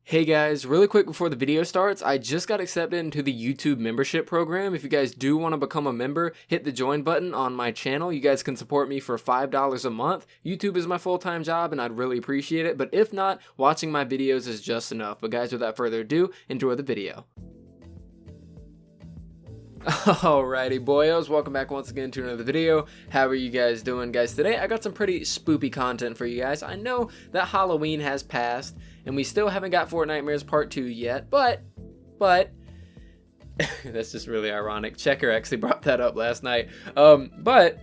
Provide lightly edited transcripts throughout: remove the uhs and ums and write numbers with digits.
Hey guys, really quick before the video starts, I just got accepted into the YouTube membership program. If you guys do want to become a member, hit the join button on my channel. You guys can support me for $5 a month. YouTube is my full-time job and I'd really appreciate it, but if not, watching my videos is just enough. But guys, without further ado, enjoy the video. Alrighty boyos, welcome back once again to another video. How are you guys doing, guys? Today I got some pretty spoopy content for you guys. I know that Halloween has passed and we still haven't got Fortnitemares Part 2 yet, but that's just really ironic. Checker actually brought that up last night. But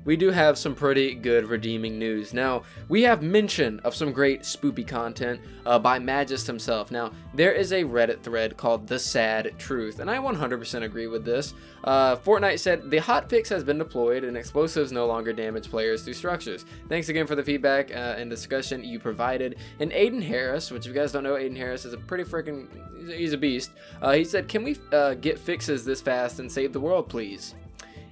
we do have some pretty good redeeming news. Now, we have mention of some great spoopy content by Magist himself. Now, there is a Reddit thread called The Sad Truth, and I 100% agree with this. Fortnite said, the hotfix has been deployed and explosives no longer damage players through structures. Thanks again for the feedback and discussion you provided. And Aiden Harris, which if you guys don't know, Aiden Harris is a pretty freaking, he's a beast. He said, can we get fixes this fast and save the world, please?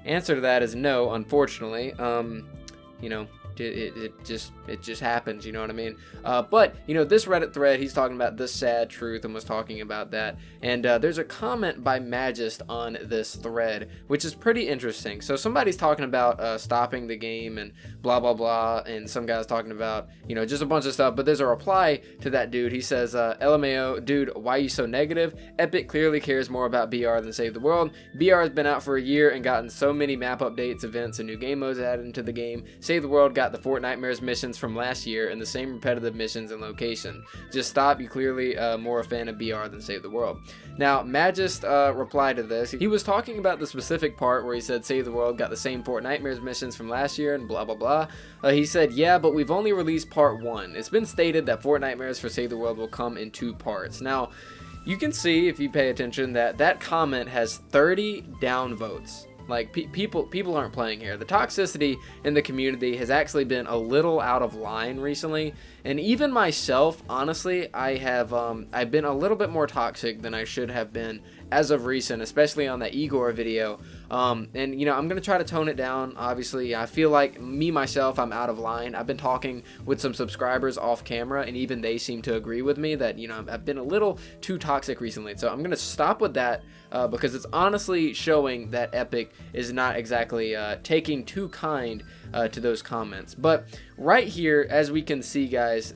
Answer to that is no, unfortunately. You know, it just happens, you know what I mean? But you know, this Reddit thread, he's talking about the sad truth and was talking about that. And there's a comment by Magist on this thread, which is pretty interesting. So somebody's talking about stopping the game and blah blah blah, and some guy's talking about, you know, just a bunch of stuff. But there's a reply to that dude. He says, LMAO, dude, why you so negative? Epic clearly cares more about BR than Save the World. BR has been out for a year and gotten so many map updates, events, and new game modes added into the game. Save the World got the Fortnitemares missions from last year and the same repetitive missions and location. Just stop, you clearly more a fan of BR than Save the World. Now, Magist replied to this. He was talking about the specific part where he said Save the World got the same Fortnitemares missions from last year and blah blah blah. He said, yeah, but we've only released part 1. It's been stated that Fortnitemares for Save the World will come in 2 parts. Now, you can see, if you pay attention, that that comment has 30 downvotes. Like, people aren't playing here. The toxicity in the community has actually been a little out of line recently, and even myself, honestly, I've been a little bit more toxic than I should have been as of recent, especially on that Igor video. And you know, I'm gonna try to tone it down. Obviously, I feel like myself, I'm out of line. I've been talking with some subscribers off camera, and even they seem to agree with me that, you know, I've been a little too toxic recently. So I'm gonna stop with that because it's honestly showing that Epic is not exactly taking too kind to those comments. But right here, as we can see, guys,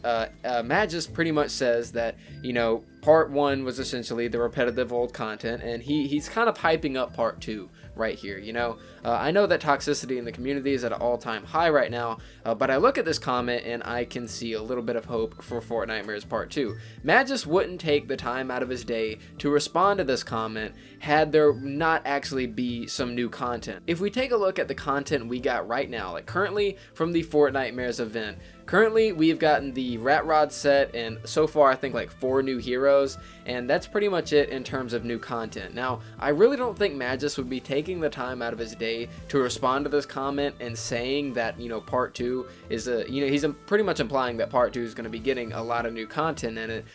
Magist pretty much says that, you know, part 1 was essentially the repetitive old content, and he's kind of hyping up part 2 right here. You know, I know that toxicity in the community is at an all-time high right now, but I look at this comment and I can see a little bit of hope for Fortnitemares part 2. Magist wouldn't take the time out of his day to respond to this comment had there not actually be some new content. If we take a look at the content we got right now, like currently from the Fortnitemares event, currently we've gotten the Rat Rod set, and so far I think like 4 new heroes, and that's pretty much it in terms of new content. Now, I really don't think Magist would be taking the time out of his day to respond to this comment and saying that, you know, part 2 is you know, he's pretty much implying that part 2 is going to be getting a lot of new content in it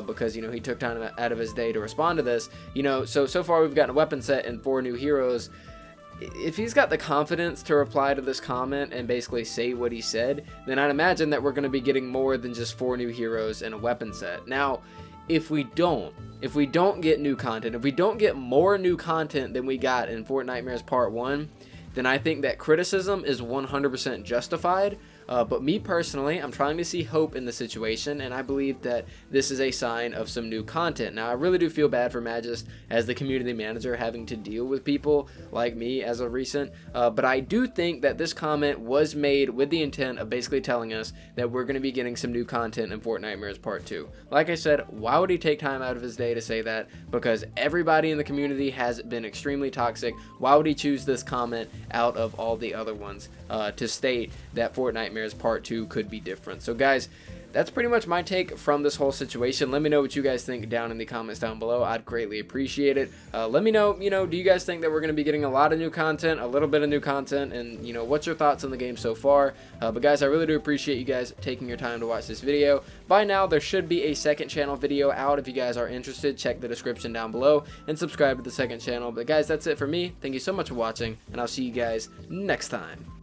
because, you know, he took time out of his day to respond to this. You know, so far we've gotten a weapon set and 4 new heroes. If he's got the confidence to reply to this comment and basically say what he said, then I'd imagine that we're going to be getting more than just 4 new heroes and a weapon set. Now, if we don't get new content, if we don't get more new content than we got in Fortnitemares Part 1, then I think that criticism is 100% justified. But me personally, I'm trying to see hope in the situation, and I believe that this is a sign of some new content. Now, I really do feel bad for Magist as the community manager having to deal with people like me as of recent, but I do think that this comment was made with the intent of basically telling us that we're going to be getting some new content in Fortnitemares Part 2. Like I said, why would he take time out of his day to say that? Because everybody in the community has been extremely toxic. Why would he choose this comment out of all the other ones to state that Fortnitemares Part 2 could be different? So guys, that's pretty much my take from this whole situation. Let me know what you guys think down in the comments down below. I'd greatly appreciate it. Let me know, you know, do you guys think that we're going to be getting a lot of new content, a little bit of new content, and, you know, what's your thoughts on the game so far? But guys, I really do appreciate you guys taking your time to watch this video. By now, there should be a second channel video out. If you guys are interested, check the description down below and subscribe to the second channel. But guys, that's it for me. Thank you so much for watching, and I'll see you guys next time.